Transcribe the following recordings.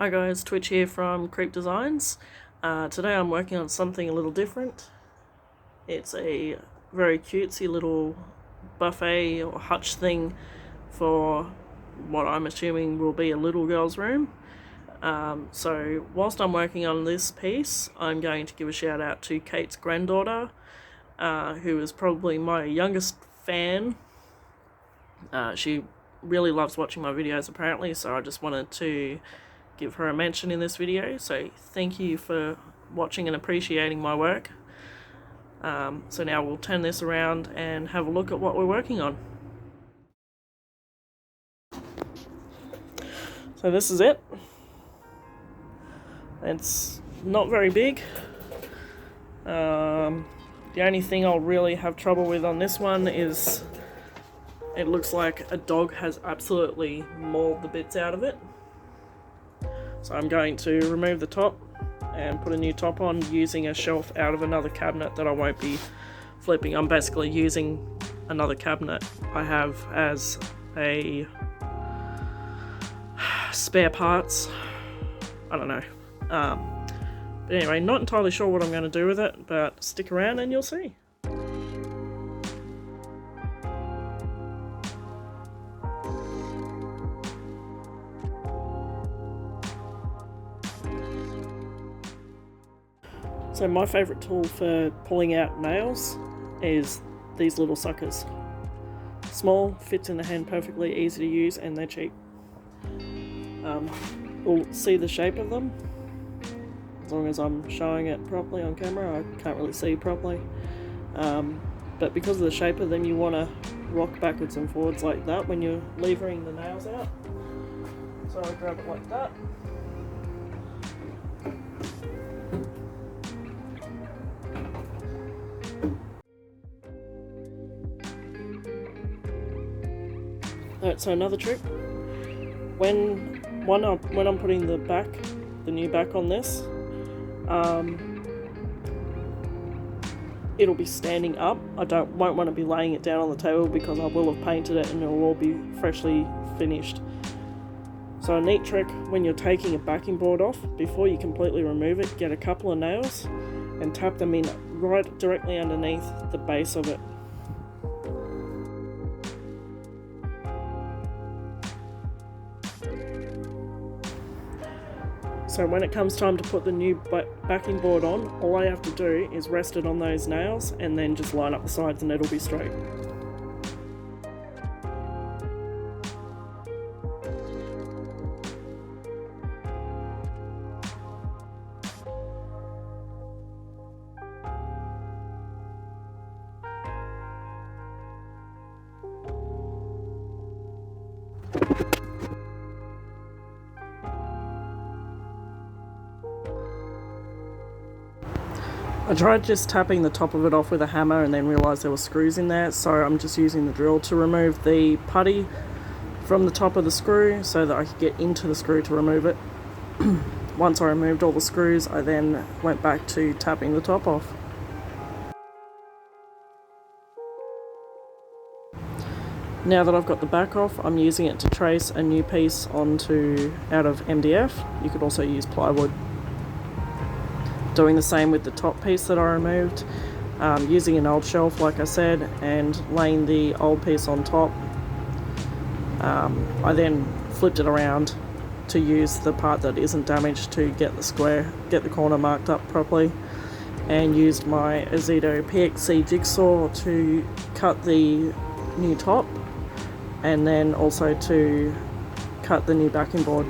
Hi guys, Twitch here from Creep Designs. Today I'm working on something a little different. It's a very cutesy little buffet or hutch thing for what I'm assuming will be a little girl's room. So whilst I'm working on this piece, I'm going to give a shout out to Kate's granddaughter, who is probably my youngest fan. She really loves watching my videos apparently, so I just wanted to give her a mention in this video. So thank you for watching and appreciating my work. So now we'll turn this around and have a look at what we're working on. So this is it. It's not very big. The only thing I'll really have trouble with on this one is it looks like a dog has absolutely mauled the bits out of it. So I'm going to remove the top and put a new top on using a shelf out of another cabinet that I won't be flipping. I'm basically using another cabinet I have as a spare parts. I don't know. But anyway, not entirely sure what I'm going to do with it, but stick around and you'll see. So my favourite tool for pulling out nails is these little suckers. Small, fits in the hand perfectly, easy to use, and they're cheap. We'll see the shape of them. As long as I'm showing it properly on camera, I can't really see properly. But because of the shape of them, you want to rock backwards and forwards like that when you're levering the nails out. So I grab it like that. Alright, so another trick, when I'm putting the new back on this, it'll be standing up. I won't want to be laying it down on the table because I will have painted it and it'll all be freshly finished. So a neat trick when you're taking a backing board off, before you completely remove it, get a couple of nails and tap them in right directly underneath the base of it. So when it comes time to put the new backing board on, all I have to do is rest it on those nails and then just line up the sides and it'll be straight. I tried just tapping the top of it off with a hammer and then realised there were screws in there, so I'm just using the drill to remove the putty from the top of the screw so that I could get into the screw to remove it. Once I removed all the screws, I then went back to tapping the top off. Now that I've got the back off, I'm using it to trace a new piece out of MDF. You could also use plywood. Doing the same with the top piece that I removed, using an old shelf like I said and laying the old piece on top. I then flipped it around to use the part that isn't damaged to get the corner marked up properly, and used my Adhesive PXC jigsaw to cut the new top and then also to cut the new backing board.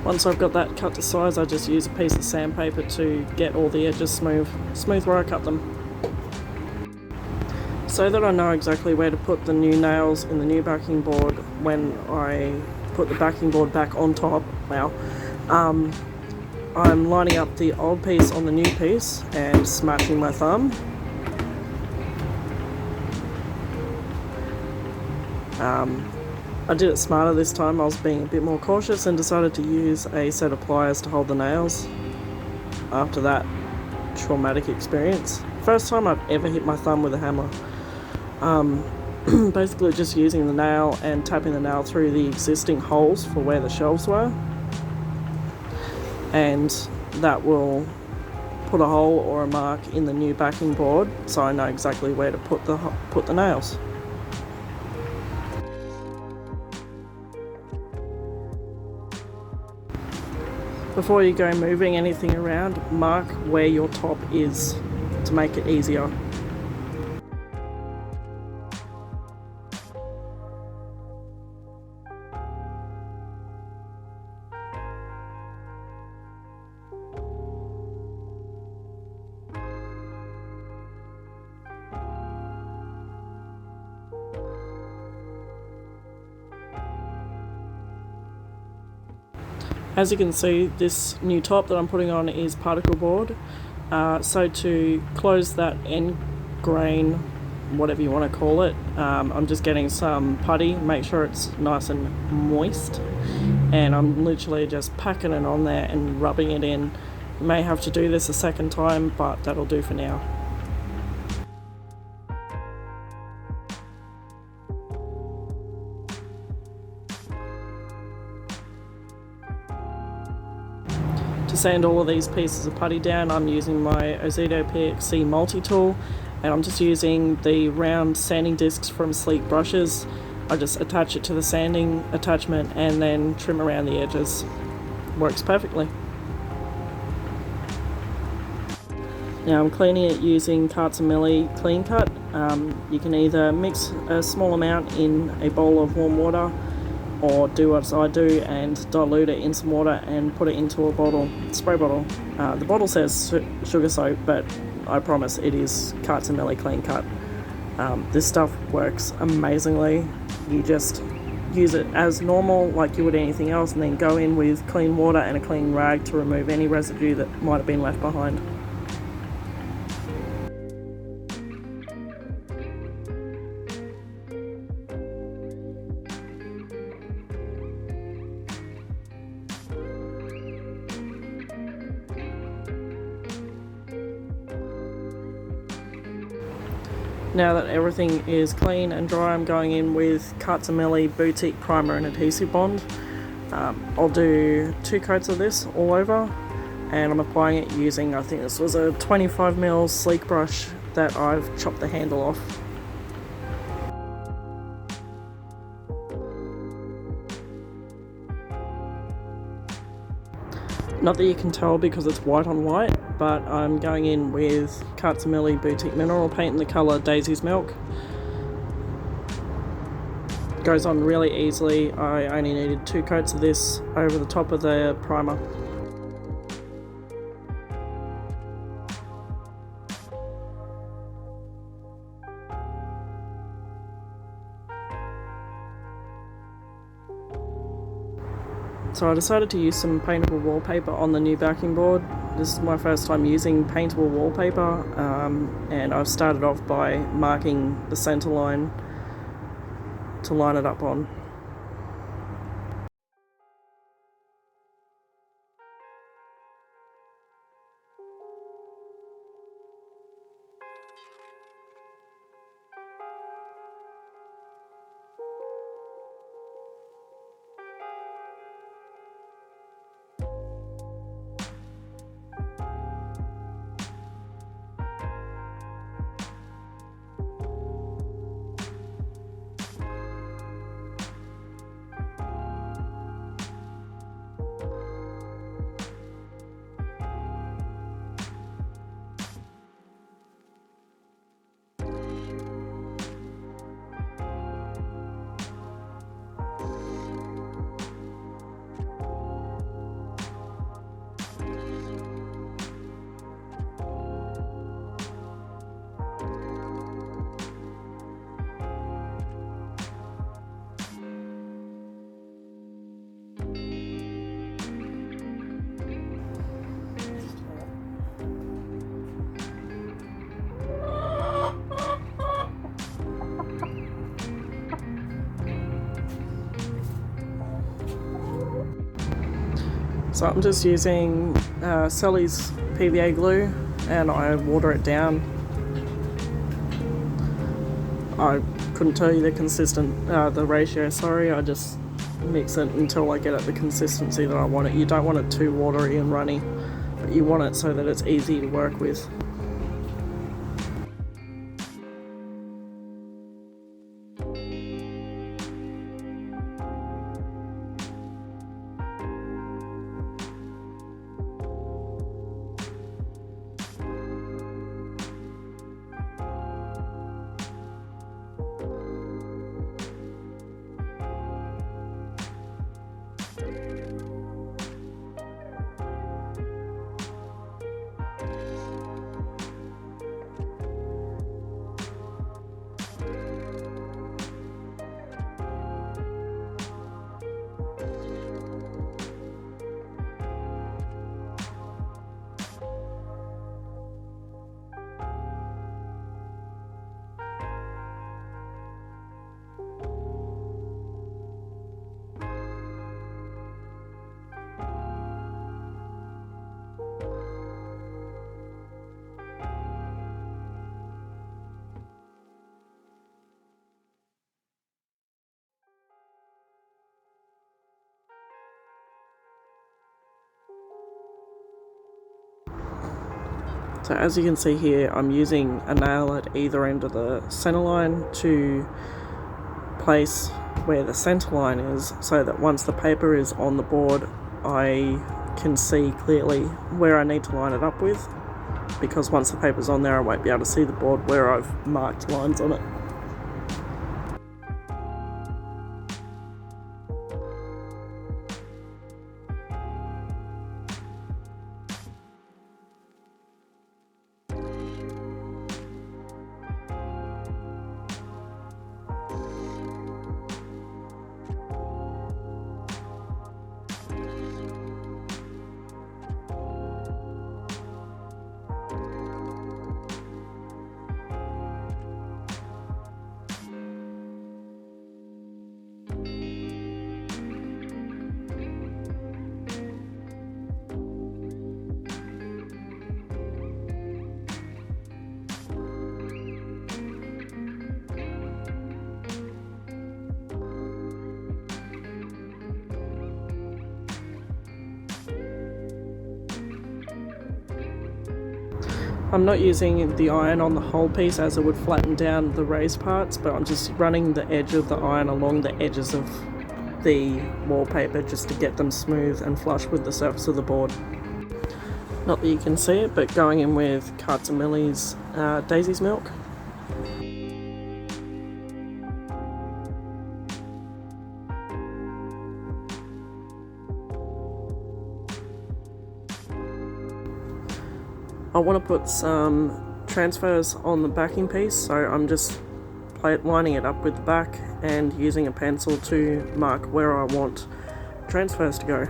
Once I've got that cut to size, I just use a piece of sandpaper to get all the edges smooth where I cut them. So that I know exactly where to put the new nails in the new backing board when I put the backing board back on top now, I'm lining up the old piece on the new piece and smashing my thumb. I did it smarter this time. I was being a bit more cautious and decided to use a set of pliers to hold the nails after that traumatic experience. First time I've ever hit my thumb with a hammer. Basically just using the nail and tapping the nail through the existing holes for where the shelves were, and that will put a hole or a mark in the new backing board so I know exactly where to put the nails. Before you go moving anything around, mark where your top is to make it easier. As you can see, this new top that I'm putting on is particle board. So to close that end grain, whatever you want to call it, I'm just getting some putty, make sure it's nice and moist, and I'm literally just packing it on there and rubbing it in. You may have to do this a second time, but that'll do for now. To sand all of these pieces of putty down, I'm using my Adhesive PXC multi-tool, and I'm just using the round sanding discs from Sleek brushes. I just attach it to the sanding attachment and then trim around the edges. Works perfectly. Now I'm cleaning it using Millie Clean Cut. You can either mix a small amount in a bowl of warm water, or do what I do and dilute it in some water and put it into a bottle, spray bottle. The bottle says sugar soap, but I promise it is Millie Clean Cut. This stuff works amazingly. You just use it as normal like you would anything else, and then go in with clean water and a clean rag to remove any residue that might have been left behind. Now that everything is clean and dry, I'm going in with Millie Boutique Primer and Adhesive Bond. I'll do 2 coats of this all over, and I'm applying it using, I think this was a 25mm sleek brush that I've chopped the handle off. Not that you can tell because it's white on white, but I'm going in with Millie Boutique Mineral Paint in the colour Daisy's Milk. Goes on really easily. I only needed 2 coats of this over the top of the primer. So I decided to use some paintable wallpaper on the new backing board. This is my first time using paintable wallpaper, and I've started off by marking the center line to line it up on. So I'm just using Sally's PVA glue and I water it down. I couldn't tell you the ratio, sorry, I just mix it until I get it the consistency that I want it. You don't want it too watery and runny, but you want it so that it's easy to work with. So as you can see here, I'm using a nail at either end of the center line to place where the center line is, so that once the paper is on the board, I can see clearly where I need to line it up with, because once the paper's on there, I won't be able to see the board where I've marked lines on it. I'm not using the iron on the whole piece, as it would flatten down the raised parts, but I'm just running the edge of the iron along the edges of the wallpaper just to get them smooth and flush with the surface of the board. Not that you can see it, but going in with Carts and Millie's Daisy's Milk. I want to put some transfers on the backing piece, so I'm just lining it up with the back and using a pencil to mark where I want transfers to go.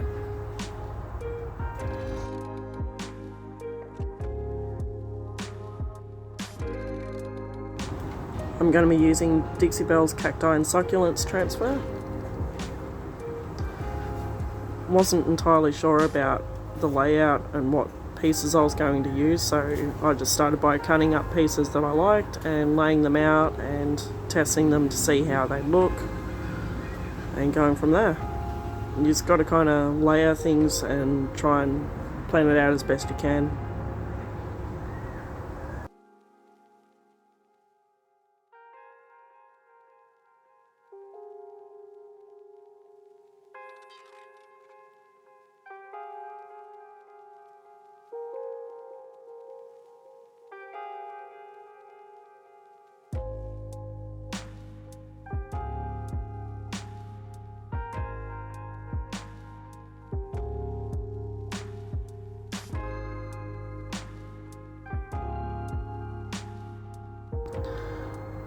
I'm going to be using Dixie Belle's Cacti and Succulents transfer. Wasn't entirely sure about the layout and what pieces I was going to use, so I just started by cutting up pieces that I liked and laying them out and testing them to see how they look and going from there. You just got to kind of layer things and try and plan it out as best you can.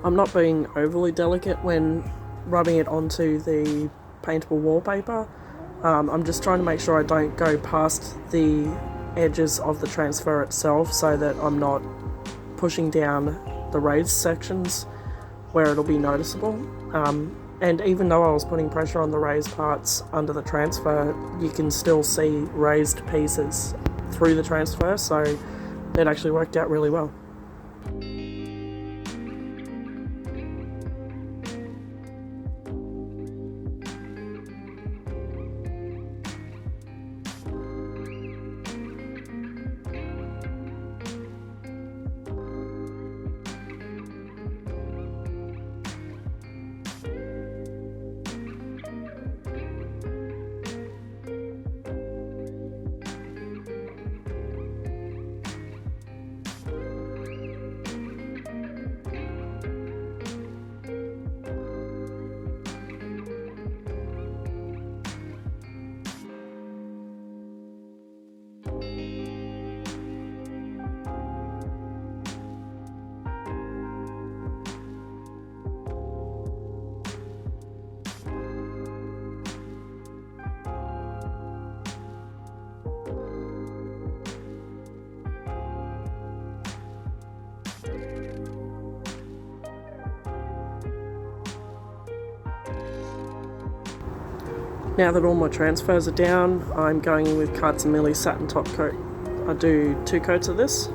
I'm not being overly delicate when rubbing it onto the paintable wallpaper. I'm just trying to make sure I don't go past the edges of the transfer itself, so that I'm not pushing down the raised sections where it'll be noticeable. And even though I was putting pressure on the raised parts under the transfer, you can still see raised pieces through the transfer, so it actually worked out really well. Now that all my transfers are down, I'm going in with Millie Satin top coat. I do 2 coats of this.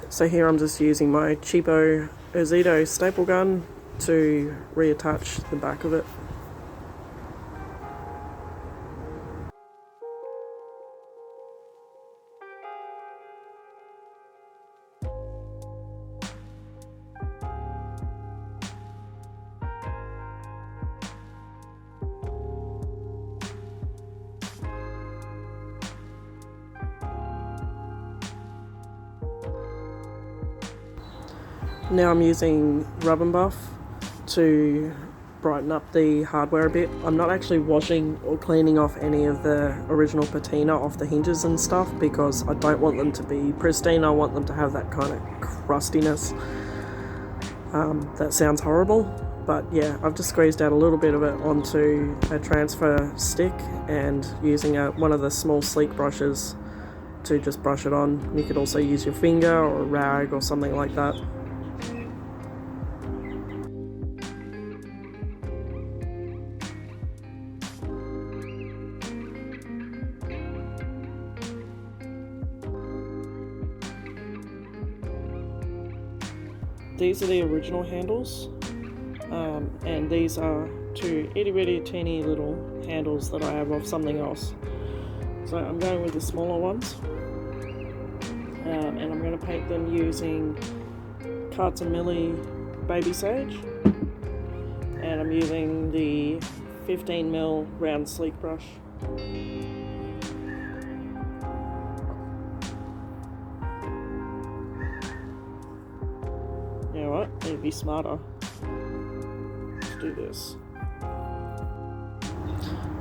So here I'm just using my cheapo Adhesive staple gun to reattach the back of it. Now I'm using Rub and Buff to brighten up the hardware a bit. I'm not actually washing or cleaning off any of the original patina off the hinges and stuff because I don't want them to be pristine. I want them to have that kind of crustiness. That sounds horrible, but yeah, I've just squeezed out a little bit of it onto a transfer stick and using one of the small sleek brushes to just brush it on. You could also use your finger or a rag or something like that. These are the original handles, and these are 2 itty bitty teeny little handles that I have of something else. So I'm going with the smaller ones, and I'm going to paint them using Millie Baby Sage, and I'm using the 15mm round sleek brush. You know what? Need to be smarter. Let's do this.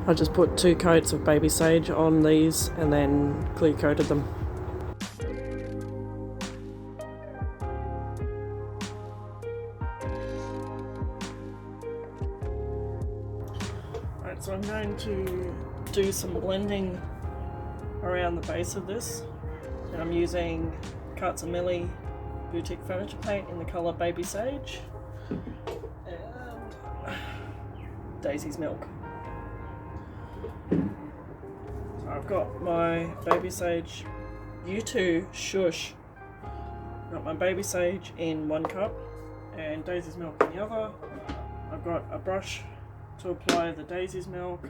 I just put 2 coats of Baby Sage on these and then clear coated them. Alright, so I'm going to do some blending around the base of this. And I'm using Millie Boutique Furniture Paint in the colour Baby Sage and Daisy's Milk. So I've got my Baby Sage, you two shush. I've got my Baby Sage in 1 cup and Daisy's Milk in the other. I've got a brush to apply the Daisy's Milk,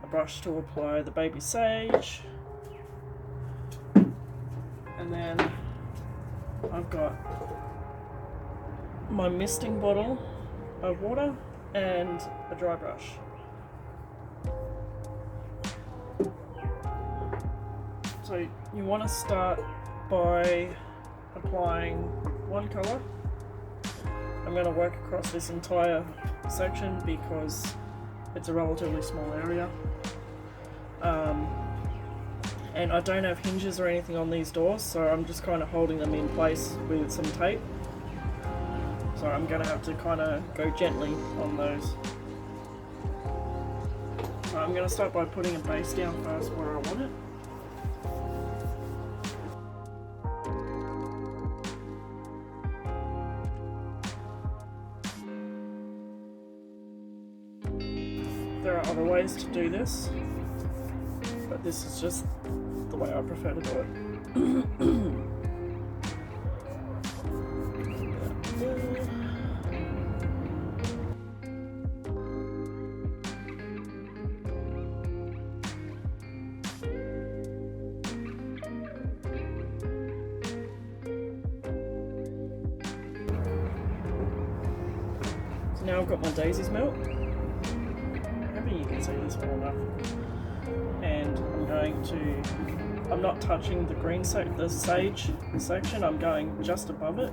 a brush to apply the Baby Sage, and then I've got my misting bottle of water and a dry brush. So you want to start by applying 1 colour. I'm going to work across this entire section because It's a relatively small area. And I don't have hinges or anything on these doors, so I'm just kind of holding them in place with some tape. So I'm going to have to kind of go gently on those. So I'm going to start by putting a base down first where I want it. There are other ways to do this, but this is just the way I prefer to do it. So now I've got my daisies melt. Hoping you can see this well enough. And I'm not touching the green the sage section, I'm going just above it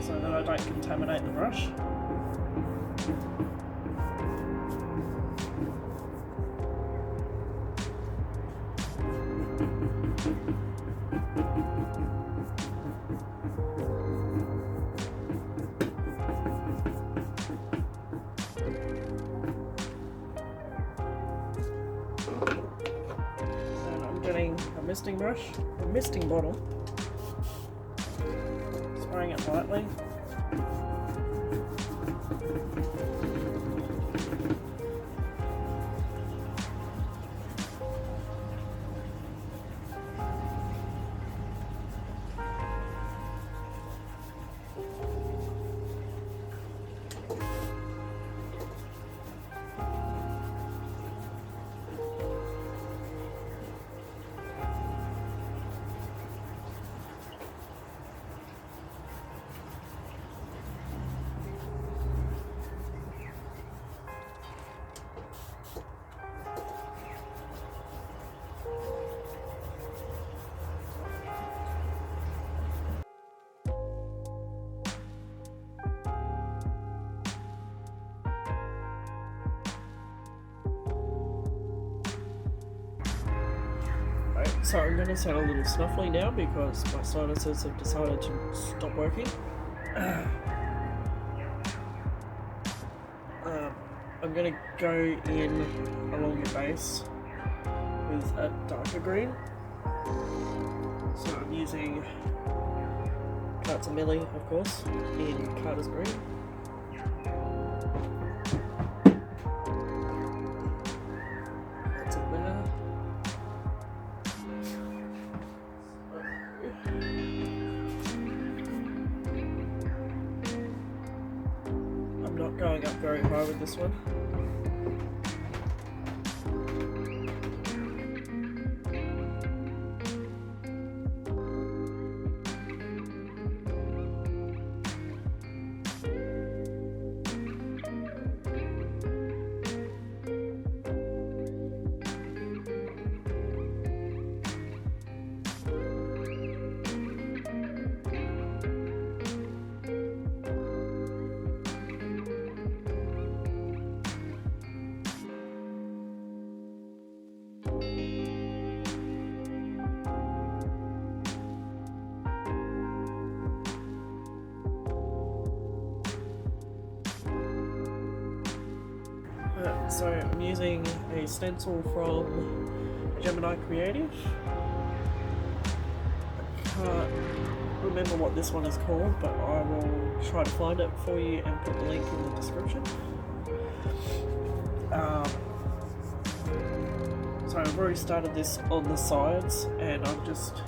so that I don't contaminate the brush. A misting bottle, spraying it lightly. So I'm going to sound a little snuffly now because my sinuses have decided to stop working. I'm going to go in along the base with a darker green. So I'm using parts of Millie, of course, in Carter's green. Going up very high with this one. So I'm using a stencil from Gemini Creative. I can't remember what this one is called, but I will try to find it for you and put the link in the description. So I've already started this on the sides, and I'm just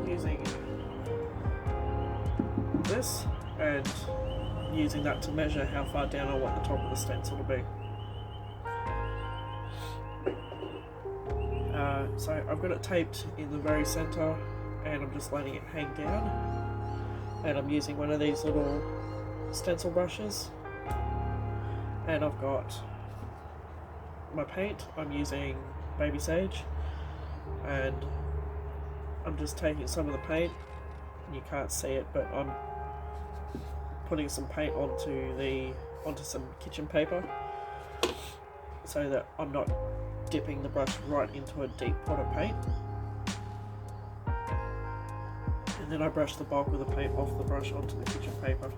using this and using that to measure how far down I want the top of the stencil to be. So I've got it taped in the very center and I'm just letting it hang down, and I'm using one of these little stencil brushes, and I've got my paint. I'm using baby sage, and I'm just taking some of the paint, and you can't see it, but I'm putting some paint onto the onto some kitchen paper so that I'm not dipping the brush right into a deep pot of paint. And then I brush the bulk of the paint off the brush onto the kitchen paper.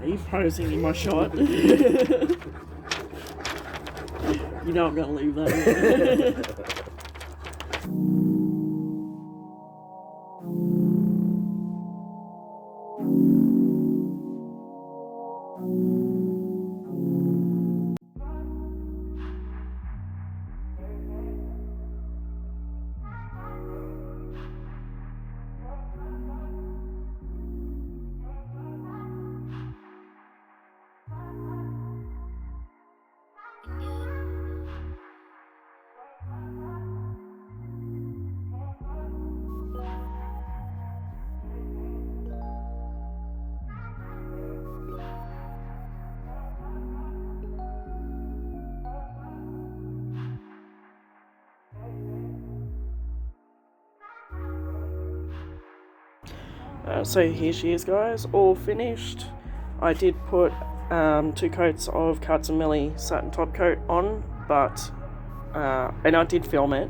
Are you posing in my shot? You know I'm going to leave that in. So here she is, guys, all finished. I did put 2 coats of Cards & Millie satin top coat on, but and I did film it,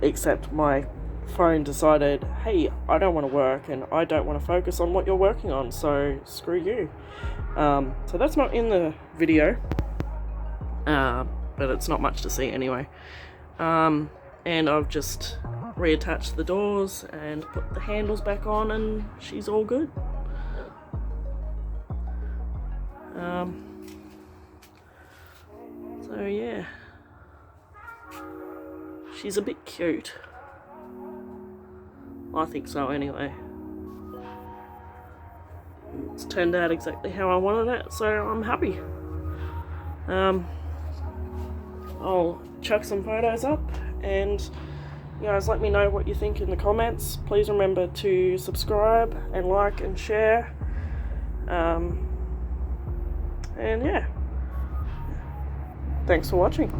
except my phone decided, hey, I don't want to work and I don't want to focus on what you're working on, so screw you. So that's not in the video, but it's not much to see anyway. And I've just reattached the doors and put the handles back on, and she's all good. So yeah, she's a bit cute. I think so anyway. It's turned out exactly how I wanted it, so I'm happy. I'll chuck some photos up, and you guys let me know what you think in the comments. Please remember to subscribe and like and share. And yeah, thanks for watching.